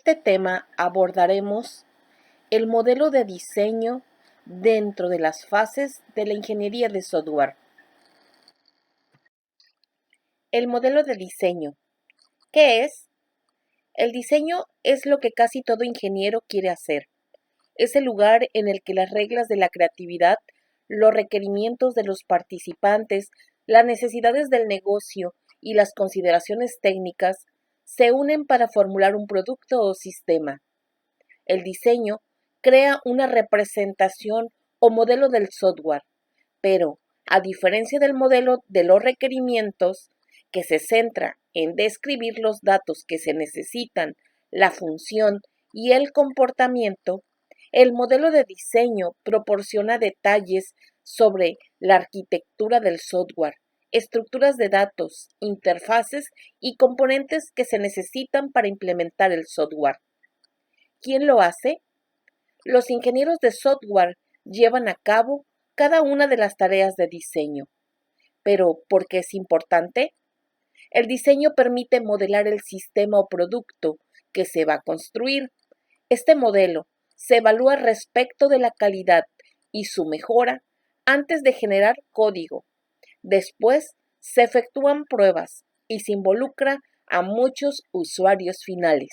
este tema abordaremos el modelo de diseño dentro de las fases de la ingeniería de software. El modelo de diseño. ¿Qué es? El diseño es lo que casi todo ingeniero quiere hacer. Es el lugar en el que las reglas de la creatividad, los requerimientos de los participantes, las necesidades del negocio y las consideraciones técnicas se unen para formular un producto o sistema. El diseño crea una representación o modelo del software, pero, a diferencia del modelo de los requerimientos, que se centra en describir los datos que se necesitan, la función y el comportamiento, el modelo de diseño proporciona detalles sobre la arquitectura del software, estructuras de datos, interfaces y componentes que se necesitan para implementar el software. ¿Quién lo hace? Los ingenieros de software llevan a cabo cada una de las tareas de diseño. ¿Pero por qué es importante? El diseño permite modelar el sistema o producto que se va a construir. Este modelo se evalúa respecto de la calidad y su mejora antes de generar código. Después se efectúan pruebas y se involucra a muchos usuarios finales.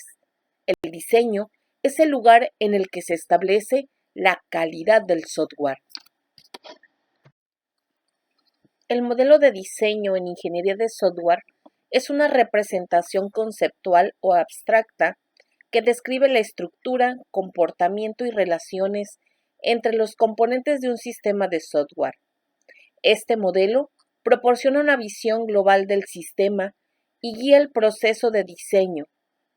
El diseño es el lugar en el que se establece la calidad del software. El modelo de diseño en ingeniería de software es una representación conceptual o abstracta que describe la estructura, comportamiento y relaciones entre los componentes de un sistema de software. Este modelo proporciona una visión global del sistema y guía el proceso de diseño,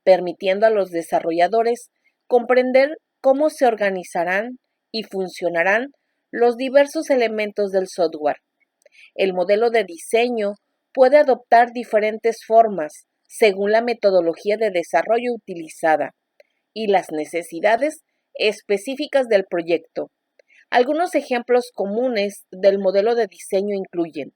permitiendo a los desarrolladores comprender cómo se organizarán y funcionarán los diversos elementos del software. El modelo de diseño puede adoptar diferentes formas según la metodología de desarrollo utilizada y las necesidades específicas del proyecto. Algunos ejemplos comunes del modelo de diseño incluyen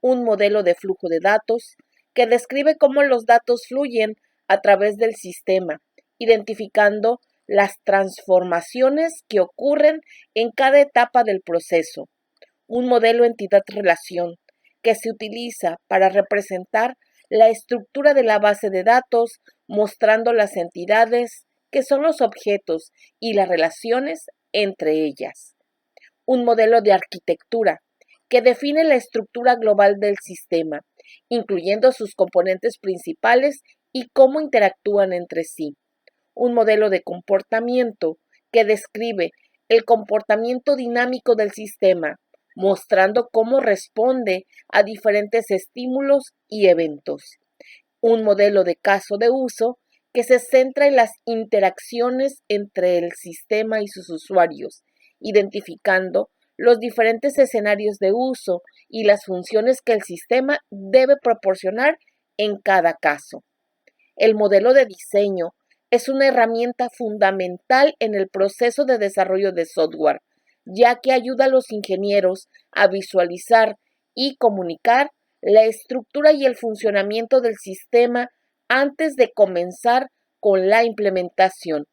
un modelo de flujo de datos que describe cómo los datos fluyen a través del sistema, identificando las transformaciones que ocurren en cada etapa del proceso. Un modelo entidad-relación que se utiliza para representar la estructura de la base de datos, mostrando las entidades que son los objetos y las relaciones entre ellas. Un modelo de arquitectura que define la estructura global del sistema, incluyendo sus componentes principales y cómo interactúan entre sí. Un modelo de comportamiento que describe el comportamiento dinámico del sistema, mostrando cómo responde a diferentes estímulos y eventos. Un modelo de caso de uso que se centra en las interacciones entre el sistema y sus usuarios, identificando los diferentes escenarios de uso y las funciones que el sistema debe proporcionar en cada caso. El modelo de diseño es una herramienta fundamental en el proceso de desarrollo de software, ya que ayuda a los ingenieros a visualizar y comunicar la estructura y el funcionamiento del sistema antes de comenzar con la implementación.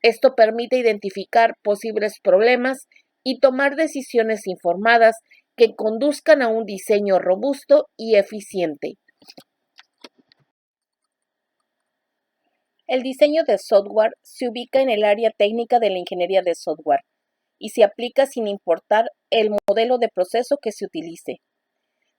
Esto permite identificar posibles problemas y tomar decisiones informadas que conduzcan a un diseño robusto y eficiente. El diseño de software se ubica en el área técnica de la ingeniería de software y se aplica sin importar el modelo de proceso que se utilice.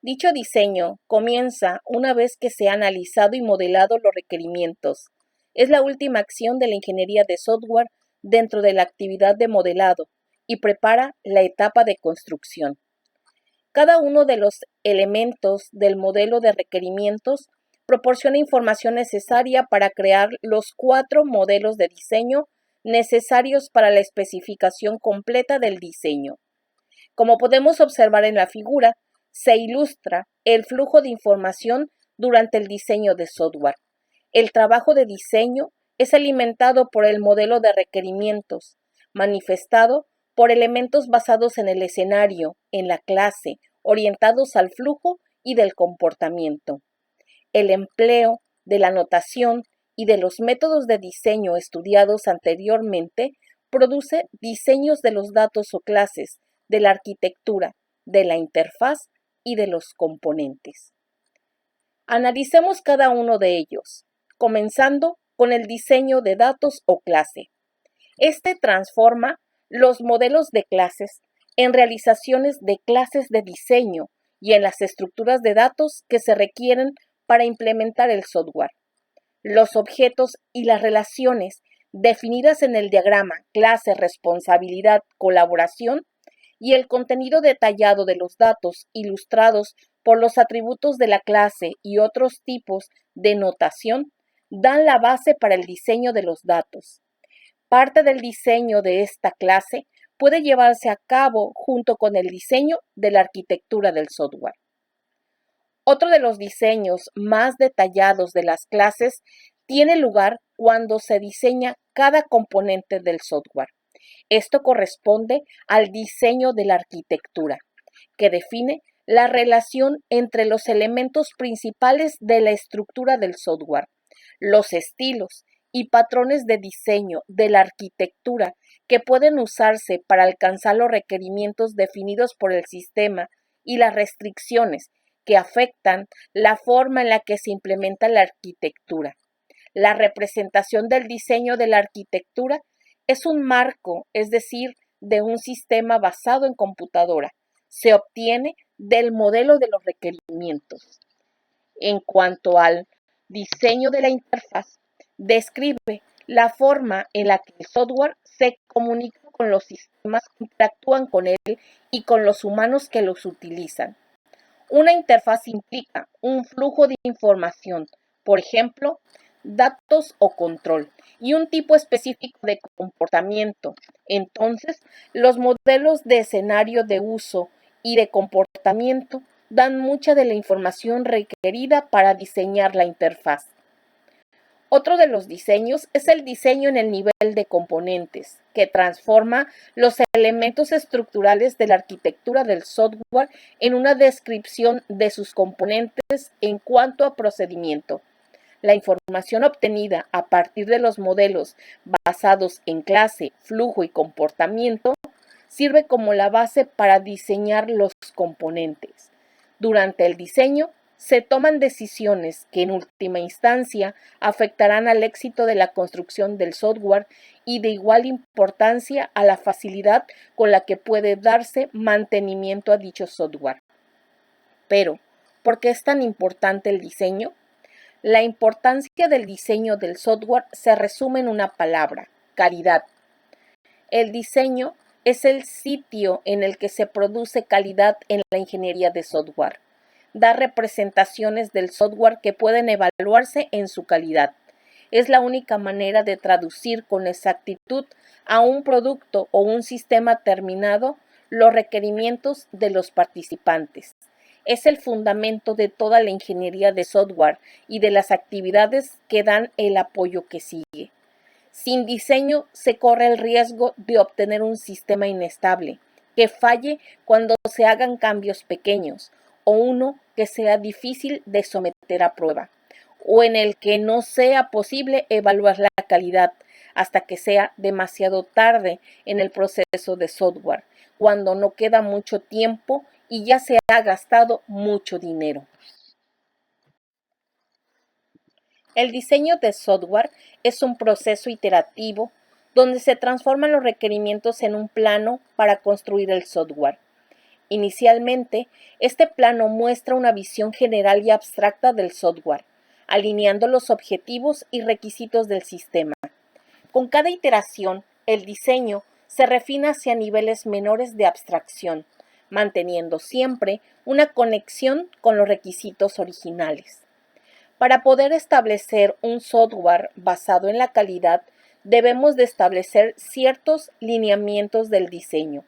Dicho diseño comienza una vez que se han analizado y modelado los requerimientos. Es la última acción de la ingeniería de software dentro de la actividad de modelado y prepara la etapa de construcción. Cada uno de los elementos del modelo de requerimientos proporciona información necesaria para crear los 4 modelos de diseño necesarios para la especificación completa del diseño. Como podemos observar en la figura, se ilustra el flujo de información durante el diseño de software. El trabajo de diseño es alimentado por el modelo de requerimientos, manifestado por elementos basados en el escenario, en la clase, orientados al flujo y del comportamiento. El empleo de la notación y de los métodos de diseño estudiados anteriormente, produce diseños de los datos o clases, de la arquitectura, de la interfaz y de los componentes. Analicemos cada uno de ellos, comenzando con el diseño de datos o clase. Este transforma los modelos de clases en realizaciones de clases de diseño y en las estructuras de datos que se requieren para implementar el software. Los objetos y las relaciones definidas en el diagrama clase, responsabilidad, colaboración y el contenido detallado de los datos ilustrados por los atributos de la clase y otros tipos de notación dan la base para el diseño de los datos. Parte del diseño de esta clase puede llevarse a cabo junto con el diseño de la arquitectura del software. Otro de los diseños más detallados de las clases tiene lugar cuando se diseña cada componente del software. Esto corresponde al diseño de la arquitectura, que define la relación entre los elementos principales de la estructura del software, los estilos y patrones de diseño de la arquitectura que pueden usarse para alcanzar los requerimientos definidos por el sistema y las restricciones que afectan la forma en la que se implementa la arquitectura. La representación del diseño de la arquitectura es un marco, es decir, de un sistema basado en computadora. Se obtiene del modelo de los requerimientos. En cuanto al diseño de la interfaz, describe la forma en la que el software se comunica con los sistemas que interactúan con él y con los humanos que los utilizan. Una interfaz implica un flujo de información, por ejemplo, datos o control, y un tipo específico de comportamiento. Entonces, los modelos de escenario de uso y de comportamiento dan mucha de la información requerida para diseñar la interfaz. Otro de los diseños es el diseño en el nivel de componentes, que transforma los elementos estructurales de la arquitectura del software en una descripción de sus componentes en cuanto a procedimiento. La información obtenida a partir de los modelos basados en clase, flujo y comportamiento sirve como la base para diseñar los componentes. Durante el diseño, se toman decisiones que en última instancia afectarán al éxito de la construcción del software y de igual importancia a la facilidad con la que puede darse mantenimiento a dicho software. Pero, ¿por qué es tan importante el diseño? La importancia del diseño del software se resume en una palabra: calidad. El diseño es el sitio en el que se produce calidad en la ingeniería de software. Da representaciones del software que pueden evaluarse en su calidad. Es la única manera de traducir con exactitud a un producto o un sistema terminado los requerimientos de los participantes. Es el fundamento de toda la ingeniería de software y de las actividades que dan el apoyo que sigue. Sin diseño se corre el riesgo de obtener un sistema inestable, que falle cuando se hagan cambios pequeños, o uno que sea difícil de someter a prueba, o en el que no sea posible evaluar la calidad hasta que sea demasiado tarde en el proceso de software, cuando no queda mucho tiempo y ya se ha gastado mucho dinero. El diseño de software es un proceso iterativo donde se transforman los requerimientos en un plano para construir el software. Inicialmente, este plano muestra una visión general y abstracta del software, alineando los objetivos y requisitos del sistema. Con cada iteración, el diseño se refina hacia niveles menores de abstracción, manteniendo siempre una conexión con los requisitos originales. Para poder establecer un software basado en la calidad, debemos de establecer ciertos lineamientos del diseño.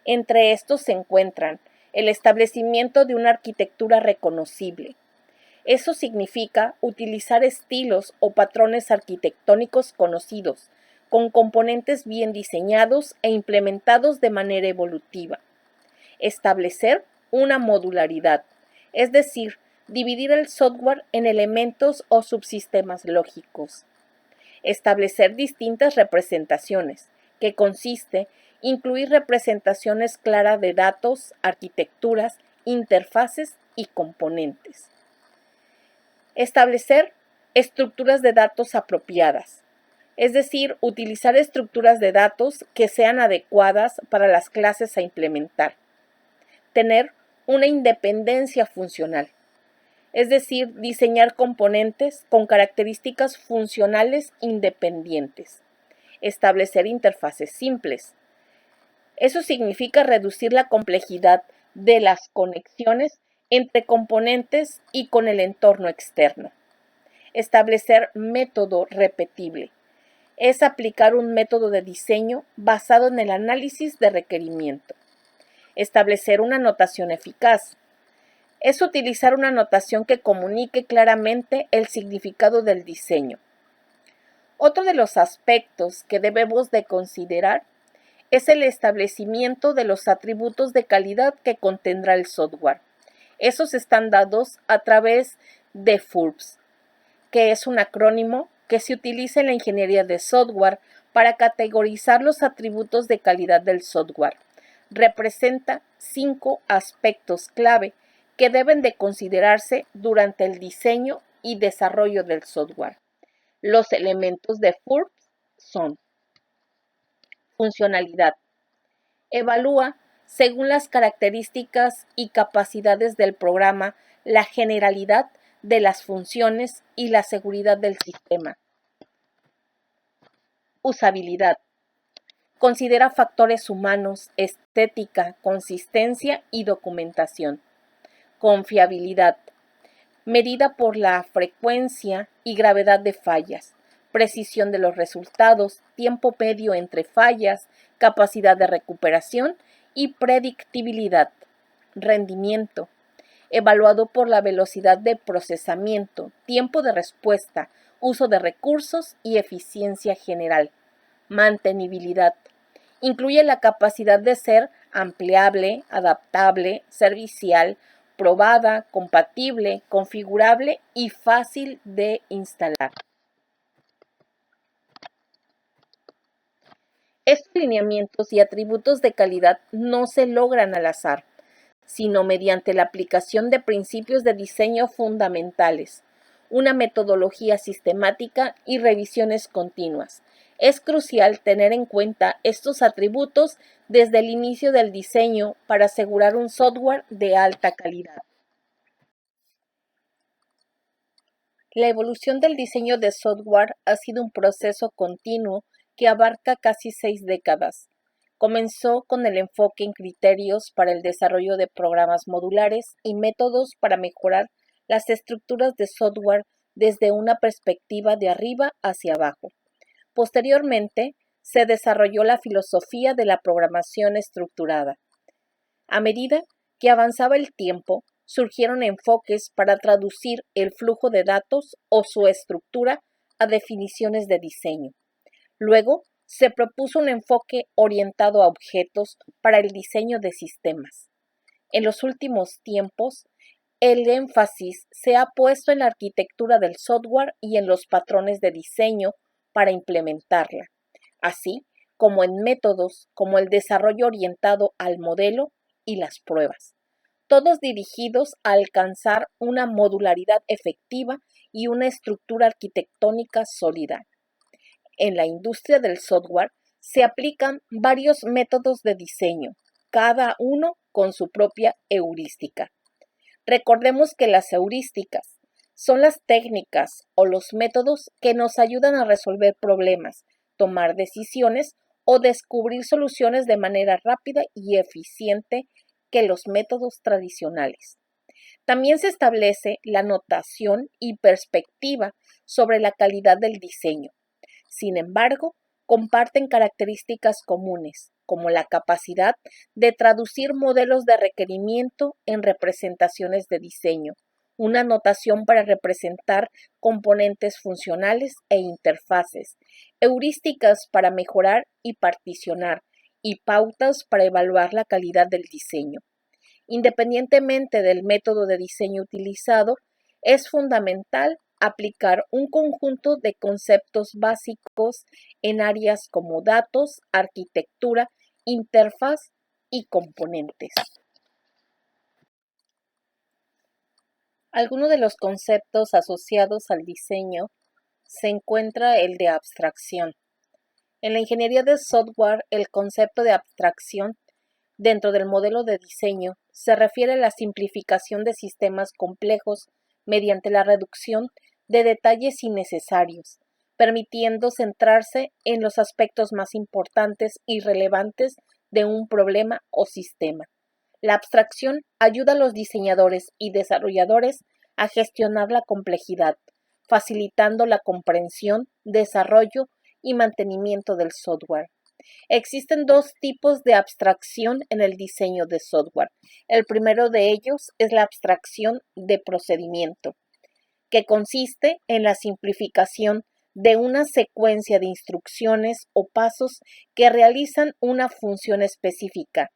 Entre estos se encuentran el establecimiento de una arquitectura reconocible. Eso significa utilizar estilos o patrones arquitectónicos conocidos, con componentes bien diseñados e implementados de manera evolutiva. Establecer una modularidad, es decir, Dividir el software en elementos o subsistemas lógicos. Establecer distintas representaciones, que consiste incluir representaciones claras de datos, arquitecturas, interfaces y componentes. Establecer estructuras de datos apropiadas, es decir, utilizar estructuras de datos que sean adecuadas para las clases a implementar. Tener una independencia funcional, es decir, diseñar componentes con características funcionales independientes. Establecer interfaces simples. Eso significa reducir la complejidad de las conexiones entre componentes y con el entorno externo. Establecer método repetible. Es aplicar un método de diseño basado en el análisis de requerimiento. Establecer una notación eficaz. Es utilizar una notación que comunique claramente el significado del diseño. Otro de los aspectos que debemos de considerar es el establecimiento de los atributos de calidad que contendrá el software. Esos están dados a través de FURBS, que es un acrónimo que se utiliza en la ingeniería de software para categorizar los atributos de calidad del software. Representa 5 aspectos clave que deben de considerarse durante el diseño y desarrollo del software. Los elementos de FURBS son: funcionalidad. Evalúa, según las características y capacidades del programa, la generalidad de las funciones y la seguridad del sistema. Usabilidad. Considera factores humanos, estética, consistencia y documentación. Confiabilidad. Medida por la frecuencia y gravedad de fallas, precisión de los resultados, tiempo medio entre fallas, capacidad de recuperación y predictibilidad. Rendimiento. Evaluado por la velocidad de procesamiento, tiempo de respuesta, uso de recursos y eficiencia general. Mantenibilidad. Incluye la capacidad de ser ampliable, adaptable, servicial, probada, compatible, configurable y fácil de instalar. Estos lineamientos y atributos de calidad no se logran al azar, sino mediante la aplicación de principios de diseño fundamentales, una metodología sistemática y revisiones continuas. Es crucial tener en cuenta estos atributos desde el inicio del diseño para asegurar un software de alta calidad. La evolución del diseño de software ha sido un proceso continuo que abarca casi 6 décadas. Comenzó con el enfoque en criterios para el desarrollo de programas modulares y métodos para mejorar las estructuras de software desde una perspectiva de arriba hacia abajo. Posteriormente, se desarrolló la filosofía de la programación estructurada. A medida que avanzaba el tiempo, surgieron enfoques para traducir el flujo de datos o su estructura a definiciones de diseño. Luego, se propuso un enfoque orientado a objetos para el diseño de sistemas. En los últimos tiempos, el énfasis se ha puesto en la arquitectura del software y en los patrones de diseño para implementarla, así como en métodos como el desarrollo orientado al modelo y las pruebas, todos dirigidos a alcanzar una modularidad efectiva y una estructura arquitectónica sólida. En la industria del software se aplican varios métodos de diseño, cada uno con su propia heurística. Recordemos que las heurísticas son las técnicas o los métodos que nos ayudan a resolver problemas, tomar decisiones o descubrir soluciones de manera rápida y eficiente que los métodos tradicionales. También se establece la notación y perspectiva sobre la calidad del diseño. Sin embargo, comparten características comunes, como la capacidad de traducir modelos de requerimiento en representaciones de diseño, una notación para representar componentes funcionales e interfaces, heurísticas para mejorar y particionar, y pautas para evaluar la calidad del diseño. Independientemente del método de diseño utilizado, es fundamental aplicar un conjunto de conceptos básicos en áreas como datos, arquitectura, interfaz y componentes. Algunos de los conceptos asociados al diseño se encuentra el de abstracción. En la ingeniería de software, el concepto de abstracción dentro del modelo de diseño se refiere a la simplificación de sistemas complejos mediante la reducción de detalles innecesarios, permitiendo centrarse en los aspectos más importantes y relevantes de un problema o sistema. La abstracción ayuda a los diseñadores y desarrolladores a gestionar la complejidad, facilitando la comprensión, desarrollo y mantenimiento del software. Existen dos tipos de abstracción en el diseño de software. El primero de ellos es la abstracción de procedimiento, que consiste en la simplificación de una secuencia de instrucciones o pasos que realizan una función específica.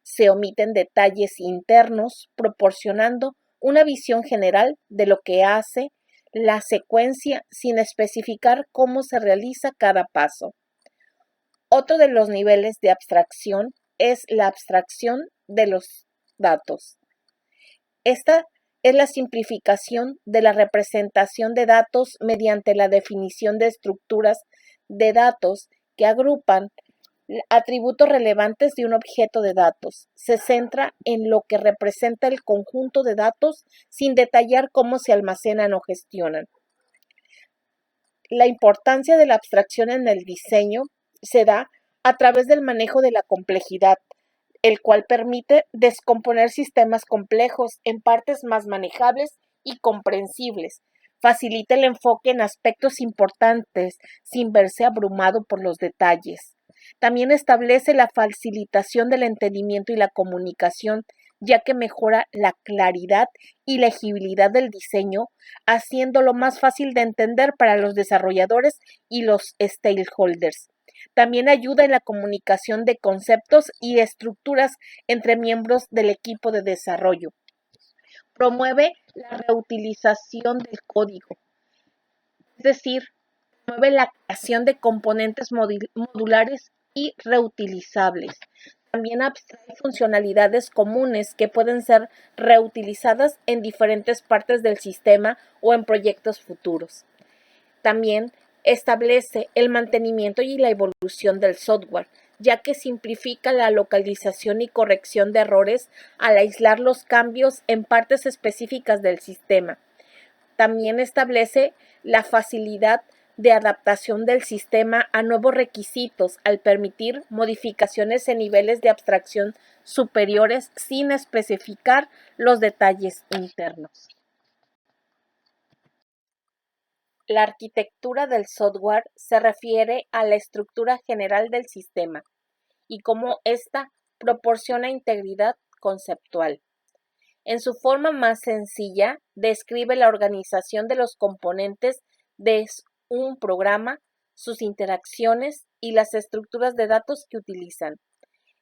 Se omiten detalles internos, proporcionando una visión general de lo que hace la secuencia sin especificar cómo se realiza cada paso. Otro de los niveles de abstracción es la abstracción de los datos. Esta es la simplificación de la representación de datos mediante la definición de estructuras de datos que agrupan atributos relevantes de un objeto de datos. Se centra en lo que representa el conjunto de datos sin detallar cómo se almacenan o gestionan. La importancia de la abstracción en el diseño se da a través del manejo de la complejidad, el cual permite descomponer sistemas complejos en partes más manejables y comprensibles. Facilita el enfoque en aspectos importantes sin verse abrumado por los detalles. También establece la facilitación del entendimiento y la comunicación, ya que mejora la claridad y legibilidad del diseño, haciéndolo más fácil de entender para los desarrolladores y los stakeholders. También ayuda en la comunicación de conceptos y estructuras entre miembros del equipo de desarrollo. Promueve la reutilización del código, es decir, promueve la creación de componentes modulares y reutilizables. También abstrae funcionalidades comunes que pueden ser reutilizadas en diferentes partes del sistema o en proyectos futuros. También establece el mantenimiento y la evolución del software, ya que simplifica la localización y corrección de errores al aislar los cambios en partes específicas del sistema. También establece la facilidad de adaptación del sistema a nuevos requisitos al permitir modificaciones en niveles de abstracción superiores sin especificar los detalles internos. La arquitectura del software se refiere a la estructura general del sistema y cómo ésta proporciona integridad conceptual. En su forma más sencilla, describe la organización de los componentes de un programa, sus interacciones y las estructuras de datos que utilizan.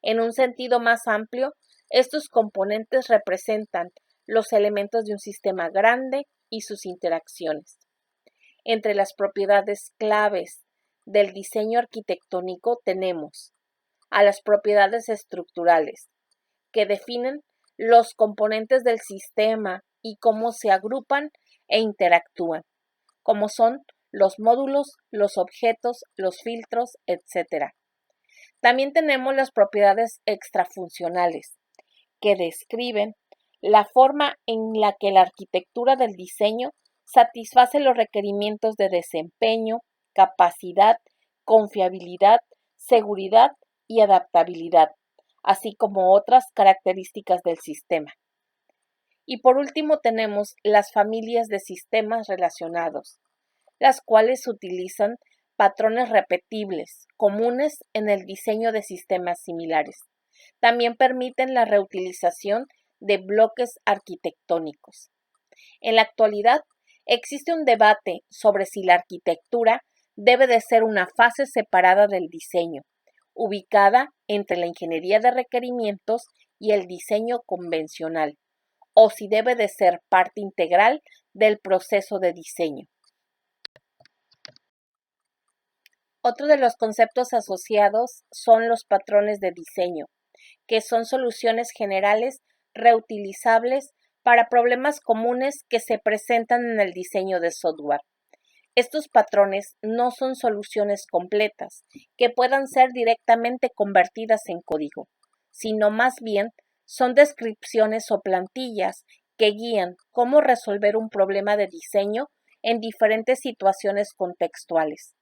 En un sentido más amplio, estos componentes representan los elementos de un sistema grande y sus interacciones. Entre las propiedades claves del diseño arquitectónico tenemos a las propiedades estructurales, que definen los componentes del sistema y cómo se agrupan e interactúan, como son los módulos, los objetos, los filtros, etc. También tenemos las propiedades extrafuncionales, que describen la forma en la que la arquitectura del diseño satisface los requerimientos de desempeño, capacidad, confiabilidad, seguridad y adaptabilidad, así como otras características del sistema. Y por último tenemos las familias de sistemas relacionados, las cuales utilizan patrones repetibles, comunes en el diseño de sistemas similares. También permiten la reutilización de bloques arquitectónicos. En la actualidad, existe un debate sobre si la arquitectura debe de ser una fase separada del diseño, ubicada entre la ingeniería de requerimientos y el diseño convencional, o si debe de ser parte integral del proceso de diseño. Otro de los conceptos asociados son los patrones de diseño, que son soluciones generales reutilizables para problemas comunes que se presentan en el diseño de software. Estos patrones no son soluciones completas que puedan ser directamente convertidas en código, sino más bien son descripciones o plantillas que guían cómo resolver un problema de diseño en diferentes situaciones contextuales.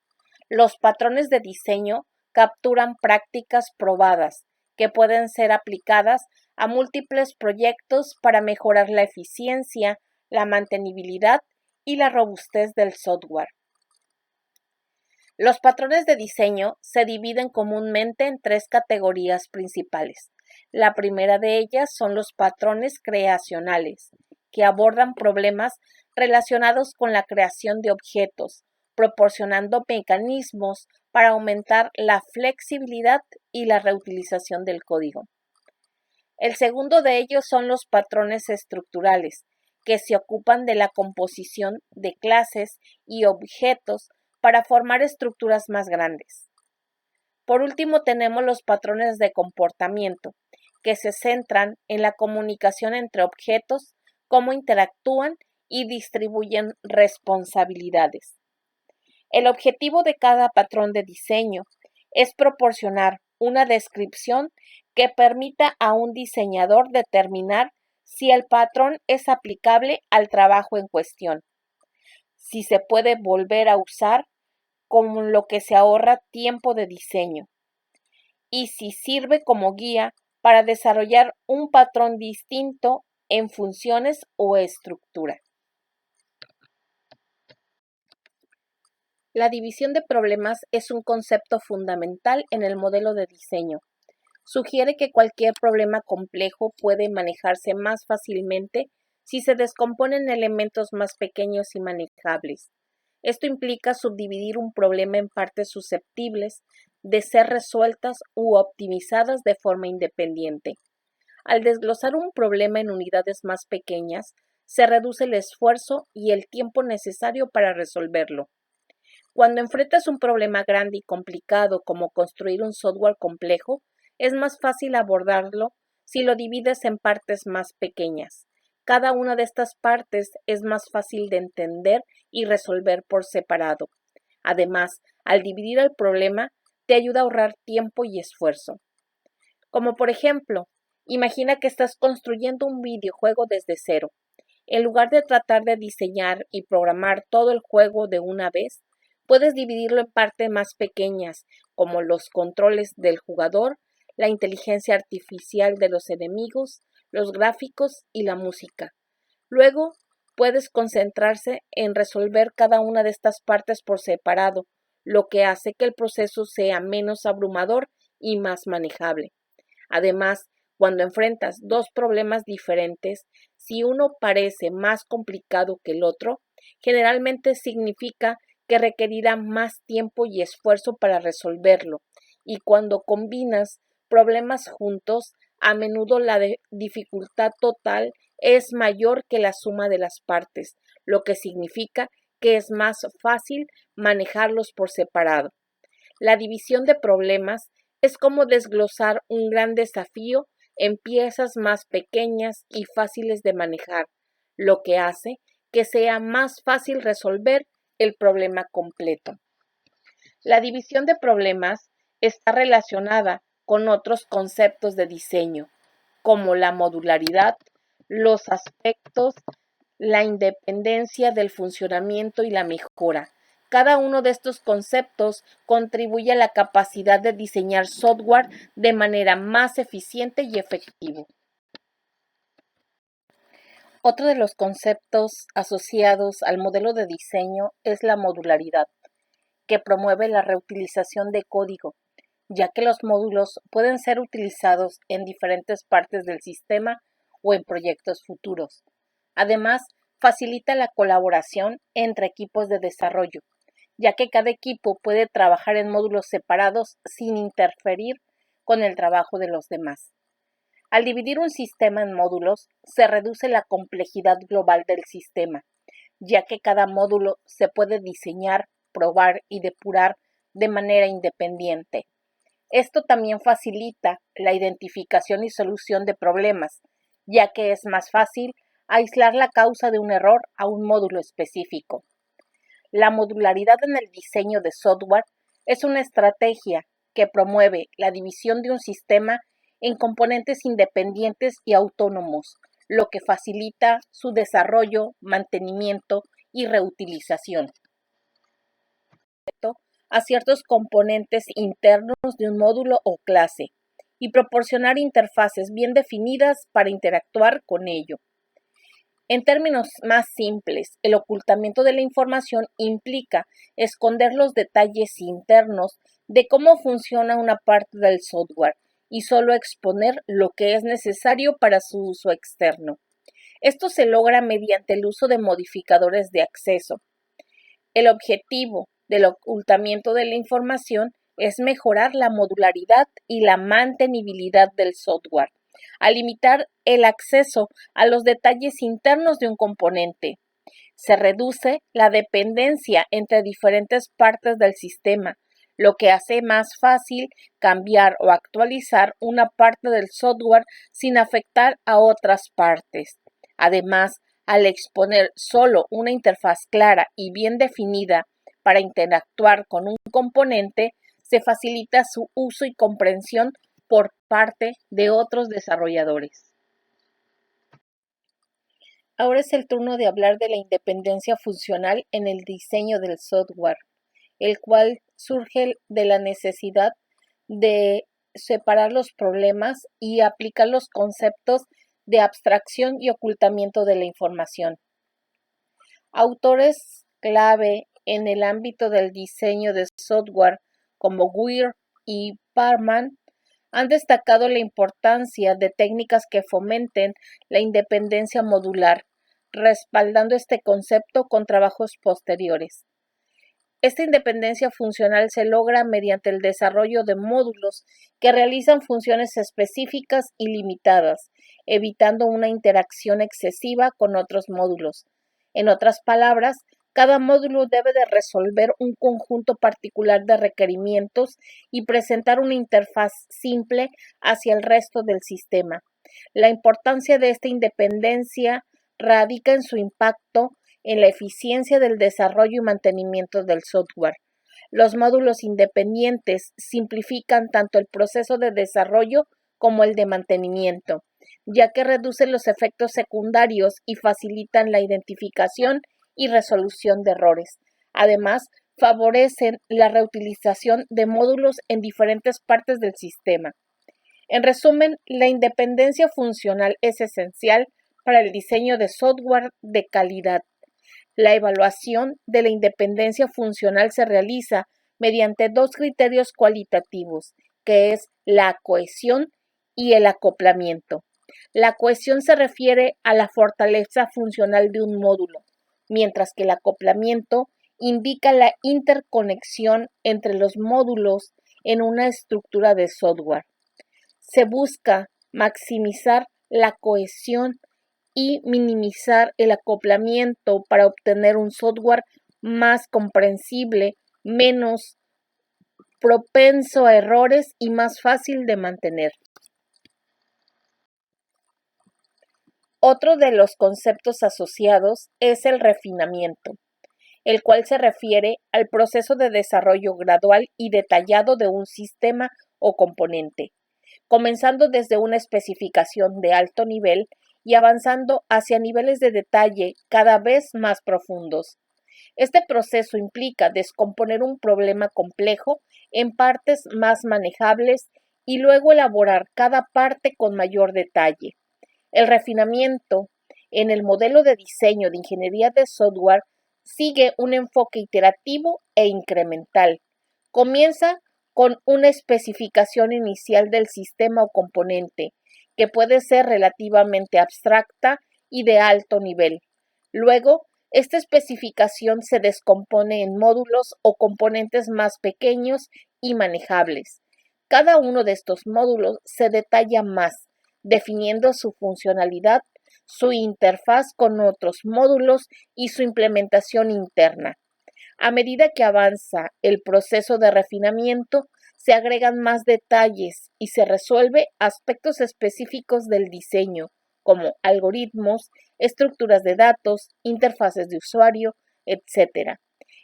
Los patrones de diseño capturan prácticas probadas que pueden ser aplicadas a múltiples proyectos para mejorar la eficiencia, la mantenibilidad y la robustez del software. Los patrones de diseño se dividen comúnmente en tres categorías principales. La primera de ellas son los patrones creacionales, que abordan problemas relacionados con la creación de objetos, proporcionando mecanismos para aumentar la flexibilidad y la reutilización del código. El segundo de ellos son los patrones estructurales, que se ocupan de la composición de clases y objetos para formar estructuras más grandes. Por último, tenemos los patrones de comportamiento, que se centran en la comunicación entre objetos, cómo interactúan y distribuyen responsabilidades. El objetivo de cada patrón de diseño es proporcionar una descripción que permita a un diseñador determinar si el patrón es aplicable al trabajo en cuestión, si se puede volver a usar, con lo que se ahorra tiempo de diseño, y si sirve como guía para desarrollar un patrón distinto en funciones o estructura. La división de problemas es un concepto fundamental en el modelo de diseño. Sugiere que cualquier problema complejo puede manejarse más fácilmente si se descompone en elementos más pequeños y manejables. Esto implica subdividir un problema en partes susceptibles de ser resueltas u optimizadas de forma independiente. Al desglosar un problema en unidades más pequeñas, se reduce el esfuerzo y el tiempo necesario para resolverlo. Cuando enfrentas un problema grande y complicado como construir un software complejo, es más fácil abordarlo si lo divides en partes más pequeñas. Cada una de estas partes es más fácil de entender y resolver por separado. Además, al dividir el problema, te ayuda a ahorrar tiempo y esfuerzo. Como por ejemplo, imagina que estás construyendo un videojuego desde cero. En lugar de tratar de diseñar y programar todo el juego de una vez, puedes dividirlo en partes más pequeñas, como los controles del jugador, la inteligencia artificial de los enemigos, los gráficos y la música. Luego, puedes concentrarse en resolver cada una de estas partes por separado, lo que hace que el proceso sea menos abrumador y más manejable. Además, cuando enfrentas dos problemas diferentes, si uno parece más complicado que el otro, generalmente significa que requerirá más tiempo y esfuerzo para resolverlo, y cuando combinas problemas juntos, a menudo la dificultad total es mayor que la suma de las partes, lo que significa que es más fácil manejarlos por separado. La división de problemas es como desglosar un gran desafío en piezas más pequeñas y fáciles de manejar, lo que hace que sea más fácil resolver el problema completo. La división de problemas está relacionada con otros conceptos de diseño, como la modularidad, los aspectos, la independencia del funcionamiento y la mejora. Cada uno de estos conceptos contribuye a la capacidad de diseñar software de manera más eficiente y efectiva. Otro de los conceptos asociados al modelo de diseño es la modularidad, que promueve la reutilización de código, ya que los módulos pueden ser utilizados en diferentes partes del sistema o en proyectos futuros. Además, facilita la colaboración entre equipos de desarrollo, ya que cada equipo puede trabajar en módulos separados sin interferir con el trabajo de los demás. Al dividir un sistema en módulos, se reduce la complejidad global del sistema, ya que cada módulo se puede diseñar, probar y depurar de manera independiente. Esto también facilita la identificación y solución de problemas, ya que es más fácil aislar la causa de un error a un módulo específico. La modularidad en el diseño de software es una estrategia que promueve la división de un sistema en componentes independientes y autónomos, lo que facilita su desarrollo, mantenimiento y reutilización a ciertos componentes internos de un módulo o clase y proporcionar interfaces bien definidas para interactuar con ello. En términos más simples, el ocultamiento de la información implica esconder los detalles internos de cómo funciona una parte del software y solo exponer lo que es necesario para su uso externo. Esto se logra mediante el uso de modificadores de acceso. El objetivo del ocultamiento de la información es mejorar la modularidad y la mantenibilidad del software, al limitar el acceso a los detalles internos de un componente. Se reduce la dependencia entre diferentes partes del sistema, lo que hace más fácil cambiar o actualizar una parte del software sin afectar a otras partes. Además, al exponer solo una interfaz clara y bien definida para interactuar con un componente, se facilita su uso y comprensión por parte de otros desarrolladores. Ahora es el turno de hablar de la independencia funcional en el diseño del software, el cual surge de la necesidad de separar los problemas y aplicar los conceptos de abstracción y ocultamiento de la información. Autores clave en el ámbito del diseño de software como Weir y Parman han destacado la importancia de técnicas que fomenten la independencia modular, respaldando este concepto con trabajos posteriores. Esta independencia funcional se logra mediante el desarrollo de módulos que realizan funciones específicas y limitadas, evitando una interacción excesiva con otros módulos. En otras palabras, cada módulo debe de resolver un conjunto particular de requerimientos y presentar una interfaz simple hacia el resto del sistema. La importancia de esta independencia radica en su impacto en la eficiencia del desarrollo y mantenimiento del software. Los módulos independientes simplifican tanto el proceso de desarrollo como el de mantenimiento, ya que reducen los efectos secundarios y facilitan la identificación y resolución de errores. Además, favorecen la reutilización de módulos en diferentes partes del sistema. En resumen, la independencia funcional es esencial para el diseño de software de calidad. La evaluación de la independencia funcional se realiza mediante dos criterios cualitativos, que es la cohesión y el acoplamiento. La cohesión se refiere a la fortaleza funcional de un módulo, mientras que el acoplamiento indica la interconexión entre los módulos en una estructura de software. Se busca maximizar la cohesión y minimizar el acoplamiento para obtener un software más comprensible, menos propenso a errores y más fácil de mantener. Otro de los conceptos asociados es el refinamiento, el cual se refiere al proceso de desarrollo gradual y detallado de un sistema o componente, comenzando desde una especificación de alto nivel y avanzando hacia niveles de detalle cada vez más profundos. Este proceso implica descomponer un problema complejo en partes más manejables y luego elaborar cada parte con mayor detalle. El refinamiento en el modelo de diseño de ingeniería de software sigue un enfoque iterativo e incremental. Comienza con una especificación inicial del sistema o componente, que puede ser relativamente abstracta y de alto nivel. Luego, esta especificación se descompone en módulos o componentes más pequeños y manejables. Cada uno de estos módulos se detalla más, definiendo su funcionalidad, su interfaz con otros módulos y su implementación interna. A medida que avanza el proceso de refinamiento, se agregan más detalles y se resuelve aspectos específicos del diseño, como algoritmos, estructuras de datos, interfaces de usuario, etc.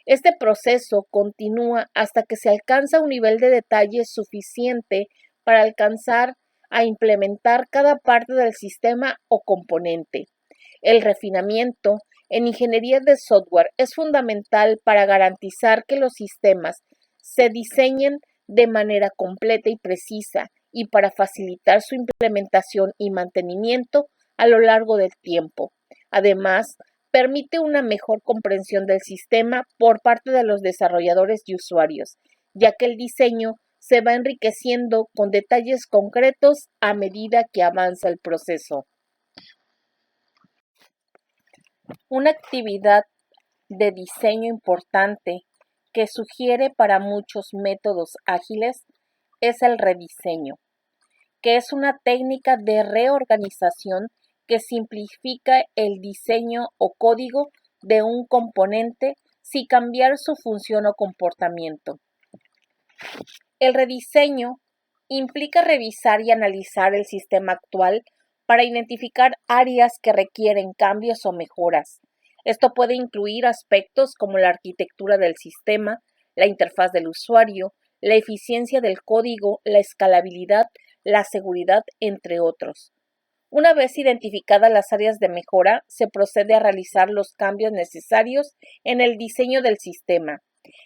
Este proceso continúa hasta que se alcanza un nivel de detalle suficiente para alcanzar a implementar cada parte del sistema o componente. El refinamiento en ingeniería de software es fundamental para garantizar que los sistemas se diseñen de manera completa y precisa y para facilitar su implementación y mantenimiento a lo largo del tiempo. Además, permite una mejor comprensión del sistema por parte de los desarrolladores y usuarios, ya que el diseño se va enriqueciendo con detalles concretos a medida que avanza el proceso. Una actividad de diseño importante que sugiere para muchos métodos ágiles es el rediseño, que es una técnica de reorganización que simplifica el diseño o código de un componente sin cambiar su función o comportamiento. El rediseño implica revisar y analizar el sistema actual para identificar áreas que requieren cambios o mejoras. Esto puede incluir aspectos como la arquitectura del sistema, la interfaz del usuario, la eficiencia del código, la escalabilidad, la seguridad, entre otros. Una vez identificadas las áreas de mejora, se procede a realizar los cambios necesarios en el diseño del sistema.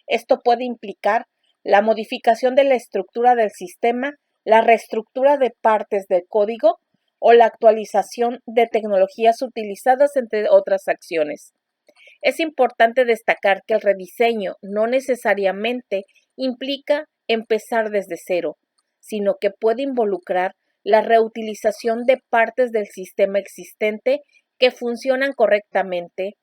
Esto puede implicar la modificación de la estructura del sistema, la reestructura de partes del código o la actualización de tecnologías utilizadas, entre otras acciones. Es importante destacar que el rediseño no necesariamente implica empezar desde cero, sino que puede involucrar la reutilización de partes del sistema existente que funcionan correctamente.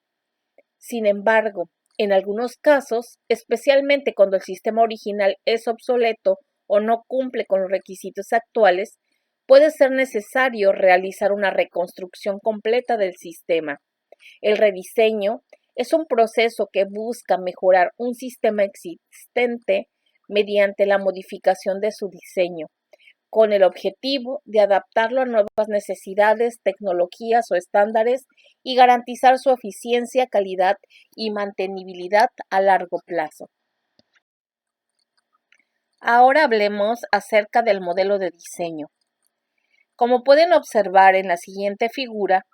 Sin embargo, en algunos casos, especialmente cuando el sistema original es obsoleto o no cumple con los requisitos actuales, puede ser necesario realizar una reconstrucción completa del sistema. El rediseño es un proceso que busca mejorar un sistema existente mediante la modificación de su diseño, con el objetivo de adaptarlo a nuevas necesidades, tecnologías o estándares y garantizar su eficiencia, calidad y mantenibilidad a largo plazo. Ahora hablemos acerca del modelo de diseño. Como pueden observar en la siguiente figura,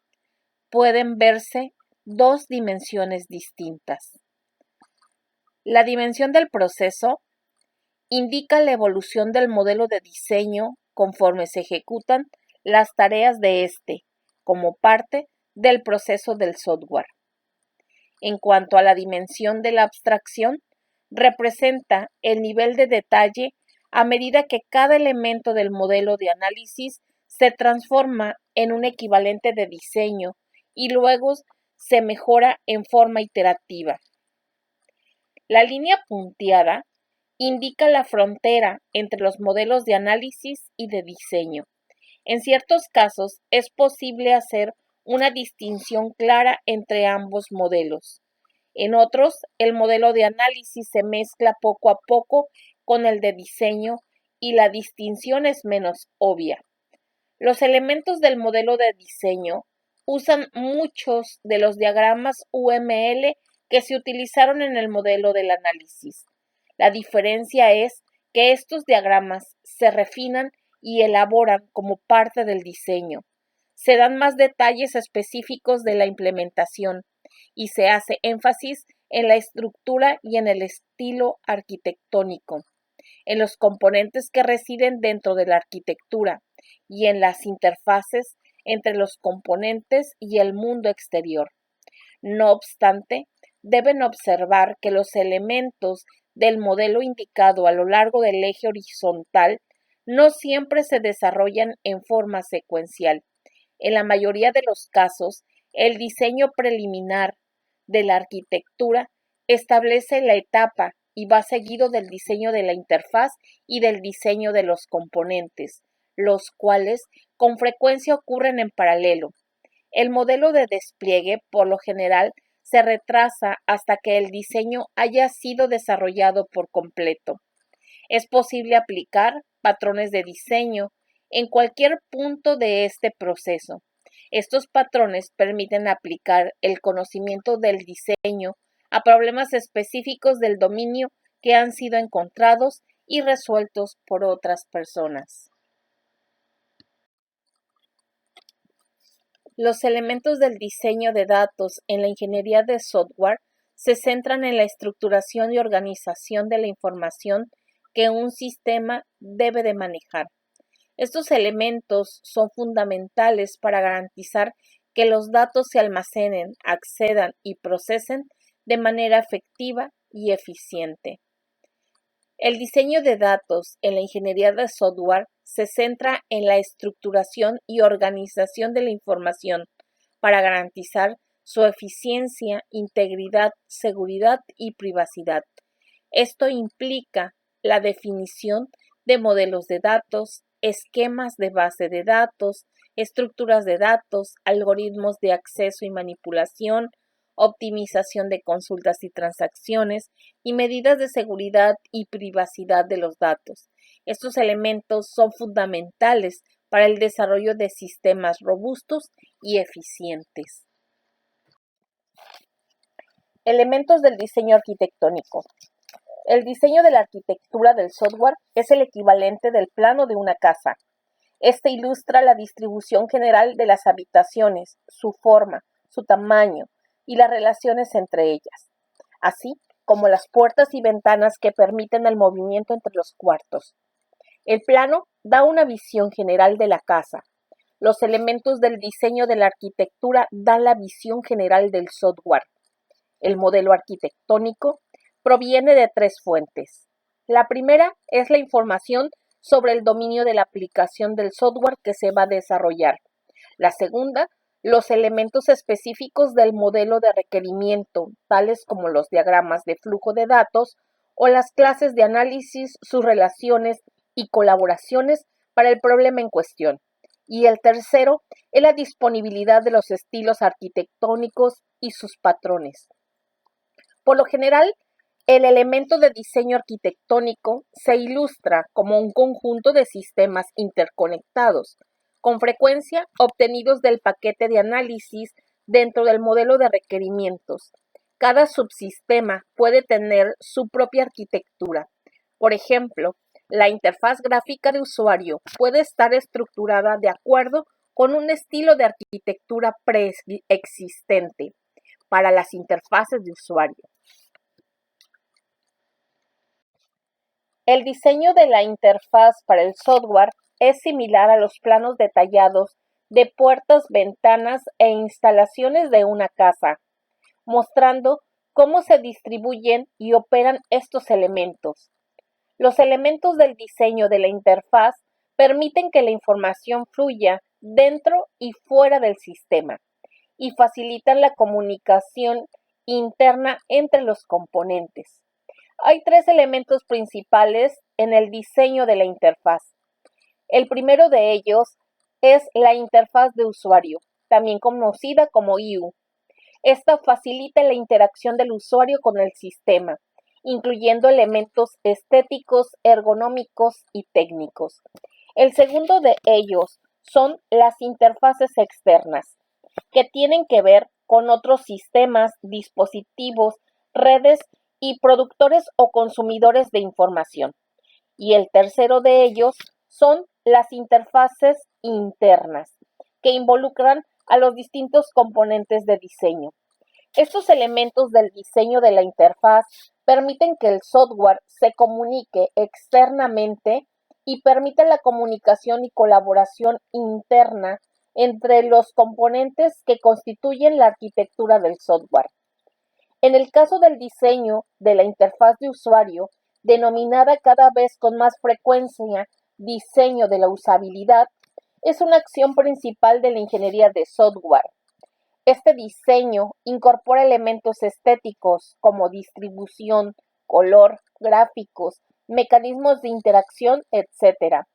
pueden verse dos dimensiones distintas. La dimensión del proceso indica la evolución del modelo de diseño conforme se ejecutan las tareas de este, como parte del proceso del software. En cuanto a la dimensión de la abstracción, representa el nivel de detalle a medida que cada elemento del modelo de análisis se transforma en un equivalente de diseño y luego se mejora en forma iterativa. La línea punteada indica la frontera entre los modelos de análisis y de diseño. En ciertos casos es posible hacer una distinción clara entre ambos modelos. En otros, el modelo de análisis se mezcla poco a poco con el de diseño y la distinción es menos obvia. Los elementos del modelo de diseño usan muchos de los diagramas UML que se utilizaron en el modelo del análisis. La diferencia es que estos diagramas se refinan y elaboran como parte del diseño. Se dan más detalles específicos de la implementación y se hace énfasis en la estructura y en el estilo arquitectónico, en los componentes que residen dentro de la arquitectura y en las interfaces entre los componentes y el mundo exterior. No obstante, deben observar que los elementos del modelo indicado a lo largo del eje horizontal no siempre se desarrollan en forma secuencial. En la mayoría de los casos, el diseño preliminar de la arquitectura establece la etapa y va seguido del diseño de la interfaz y del diseño de los componentes, los cuales Con frecuencia ocurren en paralelo. El modelo de despliegue, por lo general, se retrasa hasta que el diseño haya sido desarrollado por completo. Es posible aplicar patrones de diseño en cualquier punto de este proceso. Estos patrones permiten aplicar el conocimiento del diseño a problemas específicos del dominio que han sido encontrados y resueltos por otras personas. Los elementos del diseño de datos en la ingeniería de software se centran en la estructuración y organización de la información que un sistema debe de manejar. Estos elementos son fundamentales para garantizar que los datos se almacenen, accedan y procesen de manera efectiva y eficiente. El diseño de datos en la ingeniería de software se centra en la estructuración y organización de la información para garantizar su eficiencia, integridad, seguridad y privacidad. Esto implica la definición de modelos de datos, esquemas de base de datos, estructuras de datos, algoritmos de acceso y manipulación, optimización de consultas y transacciones y medidas de seguridad y privacidad de los datos. Estos elementos son fundamentales para el desarrollo de sistemas robustos y eficientes. Elementos del diseño arquitectónico. El diseño de la arquitectura del software es el equivalente del plano de una casa. Este ilustra la distribución general de las habitaciones, su forma, su tamaño y las relaciones entre ellas, así como las puertas y ventanas que permiten el movimiento entre los cuartos. El plano da una visión general de la casa. Los elementos del diseño de la arquitectura dan la visión general del software. El modelo arquitectónico proviene de tres fuentes. La primera es la información sobre el dominio de la aplicación del software que se va a desarrollar. La segunda, los elementos específicos del modelo de requerimiento, tales como los diagramas de flujo de datos o las clases de análisis, sus relaciones y colaboraciones para el problema en cuestión. Y el tercero es la disponibilidad de los estilos arquitectónicos y sus patrones. Por lo general, el elemento de diseño arquitectónico se ilustra como un conjunto de sistemas interconectados, con frecuencia obtenidos del paquete de análisis dentro del modelo de requerimientos. Cada subsistema puede tener su propia arquitectura. Por ejemplo, la interfaz gráfica de usuario puede estar estructurada de acuerdo con un estilo de arquitectura preexistente para las interfaces de usuario. El diseño de la interfaz para el software es similar a los planos detallados de puertas, ventanas e instalaciones de una casa, mostrando cómo se distribuyen y operan estos elementos. Los elementos del diseño de la interfaz permiten que la información fluya dentro y fuera del sistema y facilitan la comunicación interna entre los componentes. Hay tres elementos principales en el diseño de la interfaz. El primero de ellos es la interfaz de usuario, también conocida como UI. Esta facilita la interacción del usuario con el sistema, incluyendo elementos estéticos, ergonómicos y técnicos. El segundo de ellos son las interfaces externas, que tienen que ver con otros sistemas, dispositivos, redes y productores o consumidores de información. Y el tercero de ellos son las interfaces internas, que involucran a los distintos componentes de diseño. Estos elementos del diseño de la interfaz permiten que el software se comunique externamente y permite la comunicación y colaboración interna entre los componentes que constituyen la arquitectura del software. En el caso del diseño de la interfaz de usuario, denominada cada vez con más frecuencia diseño de la usabilidad, es una acción principal de la ingeniería de software. Este diseño incorpora elementos estéticos como distribución, color, gráficos, mecanismos de interacción, etc.,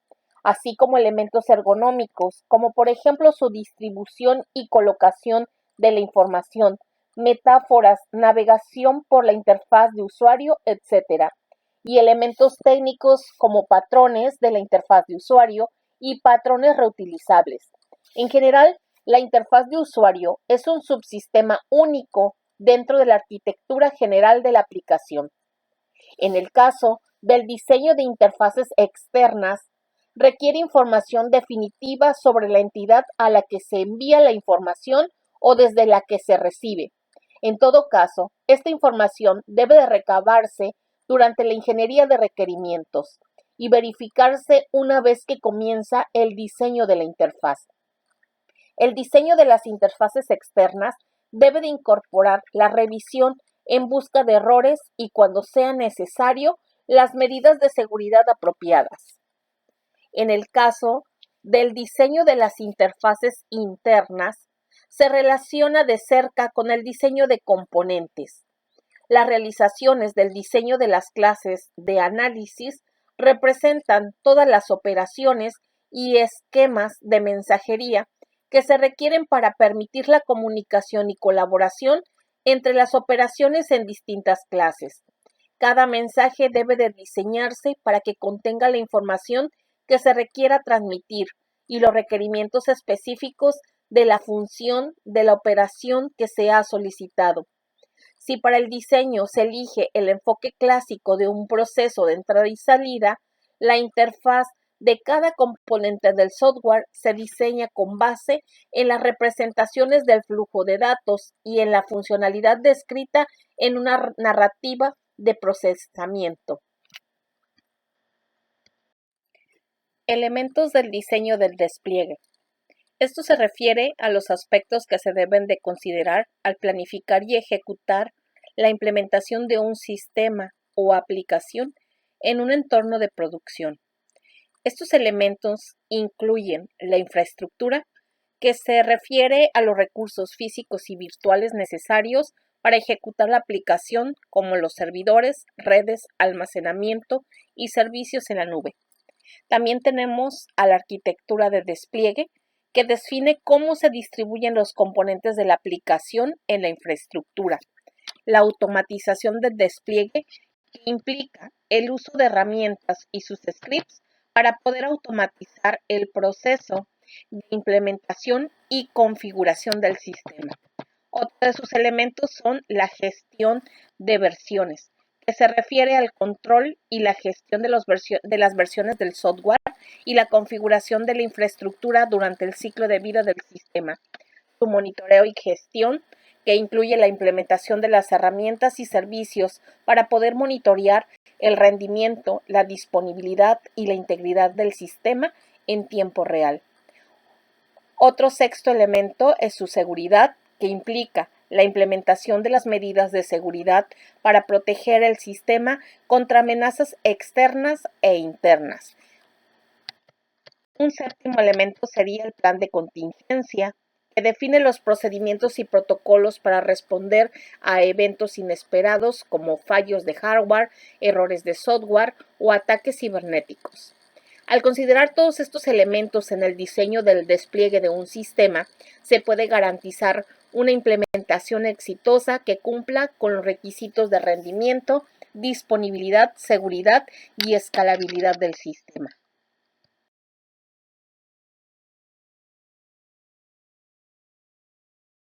así como elementos ergonómicos, como por ejemplo su distribución y colocación de la información, metáforas, navegación por la interfaz de usuario, etc. Y elementos técnicos como patrones de la interfaz de usuario y patrones reutilizables. En general, la interfaz de usuario es un subsistema único dentro de la arquitectura general de la aplicación. En el caso del diseño de interfaces externas, requiere información definitiva sobre la entidad a la que se envía la información o desde la que se recibe. En todo caso, esta información debe de recabarse durante la ingeniería de requerimientos y verificarse una vez que comienza el diseño de la interfaz. El diseño de las interfaces externas debe de incorporar la revisión en busca de errores y, cuando sea necesario, las medidas de seguridad apropiadas. En el caso del diseño de las interfaces internas, se relaciona de cerca con el diseño de componentes. Las realizaciones del diseño de las clases de análisis representan todas las operaciones y esquemas de mensajería que se requieren para permitir la comunicación y colaboración entre las operaciones en distintas clases. Cada mensaje debe de diseñarse para que contenga la información que se requiera transmitir y los requerimientos específicos de la función de la operación que se ha solicitado. Si para el diseño se elige el enfoque clásico de un proceso de entrada y salida, la interfaz de cada componente del software se diseña con base en las representaciones del flujo de datos y en la funcionalidad descrita en una narrativa de procesamiento. Elementos del diseño del despliegue. Esto se refiere a los aspectos que se deben de considerar al planificar y ejecutar la implementación de un sistema o aplicación en un entorno de producción. Estos elementos incluyen la infraestructura, que se refiere a los recursos físicos y virtuales necesarios para ejecutar la aplicación, como los servidores, redes, almacenamiento y servicios en la nube. También tenemos a la arquitectura de despliegue, que define cómo se distribuyen los componentes de la aplicación en la infraestructura. La automatización del despliegue, que implica el uso de herramientas y sus scripts para poder automatizar el proceso de implementación y configuración del sistema. Otro de sus elementos son la gestión de versiones, que se refiere al control y la gestión de las versiones del software y la configuración de la infraestructura durante el ciclo de vida del sistema. Su monitoreo y gestión, que incluye la implementación de las herramientas y servicios para poder monitorear el rendimiento, la disponibilidad y la integridad del sistema en tiempo real. Otro sexto elemento es su seguridad, que implica la implementación de las medidas de seguridad para proteger el sistema contra amenazas externas e internas. Un séptimo elemento sería el plan de contingencia, que define los procedimientos y protocolos para responder a eventos inesperados como fallos de hardware, errores de software o ataques cibernéticos. Al considerar todos estos elementos en el diseño del despliegue de un sistema, se puede garantizar una implementación exitosa que cumpla con los requisitos de rendimiento, disponibilidad, seguridad y escalabilidad del sistema.